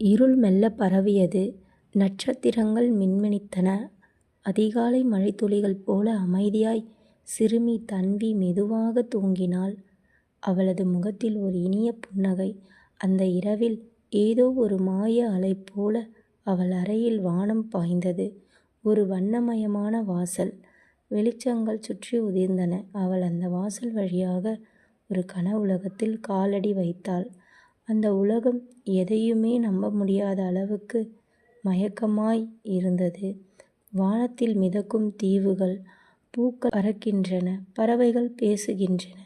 இருள் மெல்லப் பரவியது. நட்சத்திரங்கள் மின்மினித்தன. அதிகாலை மழைத்துளிகள் போல அமைதியாய் சிறுமி தன்வி மெதுவாகத் தூங்கினாள். அவளது முகத்தில் ஒரு இனிய புன்னகை. அந்த இரவில் ஏதோ ஒரு மாய அலை போல அவள் அறையில் வானம் பாய்ந்தது. ஒரு வண்ணமயமான வாசல். வெளிச்சங்கள் சுற்றி உதிர்ந்தன. அவள் அந்த வாசல் வழியாக ஒரு கனவுலகத்தில் காலடி வைத்தாள். அந்த உலகம் எதையுமே நம்ப முடியாத அளவுக்கு மயக்கமாய் இருந்தது. வானத்தில் மிதக்கும் தீவுகள், பூக்கள் பறக்கின்றன, பறவைகள் பேசுகின்றன.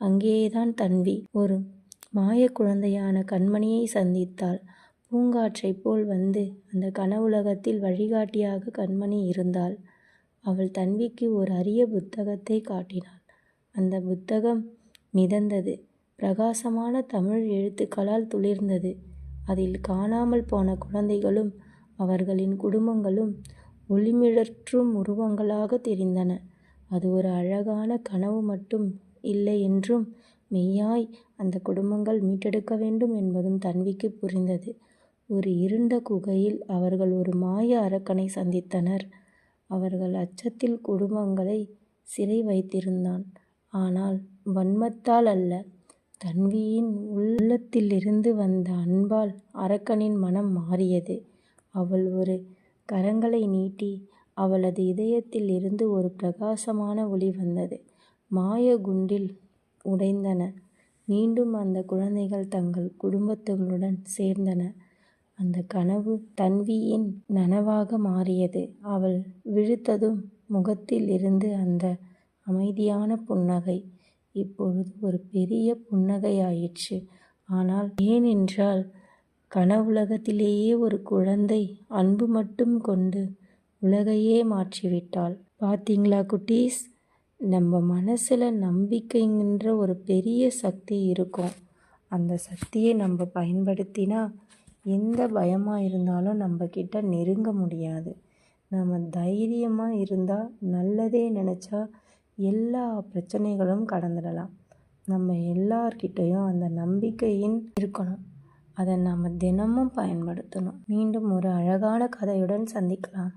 அங்கேதான் தன்வி ஒரு மாயக் குழந்தையான கண்மணியை சந்தித்தாள். பூங்காற்றைப் போல் வந்து அந்த கனவுலகத்தில் வழிகாட்டியாக கண்மணி இருந்தாள். அவள் தன்விக்கு ஒரு அரிய புத்தகத்தை காட்டினாள். அந்த புத்தகம் மிதந்தது. பிரகாசமான தமிழ் எழுத்துக்களால் துளிர்ந்தது. அதில் காணாமல் போன குழந்தைகளும் அவர்களின் குடும்பங்களும் ஒளிமிழற்றும் உருவங்களாக தெரிந்தன. அது ஒரு அழகான கனவு மட்டும் இல்லை என்றும், மெய்யாய் அந்த குடும்பங்கள் மீட்டெடுக்க வேண்டும் என்பதும் தன்விக்கு புரிந்தது. ஒரு இருண்ட குகையில் அவர்கள் ஒரு மாய அரக்கனை சந்தித்தனர். அவர்கள் அச்சத்தில் குடும்பங்களை சிறை வைத்திருந்தான். ஆனால் வன்மத்தால் அல்ல, தன்வியின் உள்ளத்திலிருந்து வந்த அன்பால் அரக்கனின் மனம் மாறியது. அவள் ஒரு கரங்களை நீட்டி அவளது இதயத்தில் இருந்து ஒரு பிரகாசமான ஒளி வந்தது. மாய குண்டில் உடைந்தன. மீண்டும் அந்த குழந்தைகள் தங்கள் குடும்பங்களுடன் சேர்ந்தன. அந்த கனவு தன்வியின் நனவாக மாறியது. அவள் விழித்ததும் முகத்தில் இருந்து அந்த அமைதியான புன்னகை இப்பொழுது ஒரு பெரிய புன்னகையாயிற்று. ஆனால் ஏனென்றால் கனவுலகத்திலேயே ஒரு குழந்தை அன்பு மட்டும் கொண்டு உலகையே மாற்றிவிட்டாள். பாத்தீங்களா குட்டீஸ்? நம்ம மனசுல நம்பிக்கைங்கிற ஒரு பெரிய சக்தி இருக்கும். அந்த சக்தியை நம்ம பயன்படுத்தினா எந்த பயமாக இருந்தாலும் நம்ம கிட்ட நெருங்க முடியாது. நம்ம தைரியமாக இருந்தால், நல்லதே நினச்சா எல்லா பிரச்சனைகளும் கடந்துடலாம். நம்ம எல்லார்கிட்டையும் அந்த நம்பிக்கையின் இருக்கணும். அதை நாம் தினமும் பயன்படுத்தணும். மீண்டும் ஒரு அழகான கதையுடன் சந்திக்கலாம்.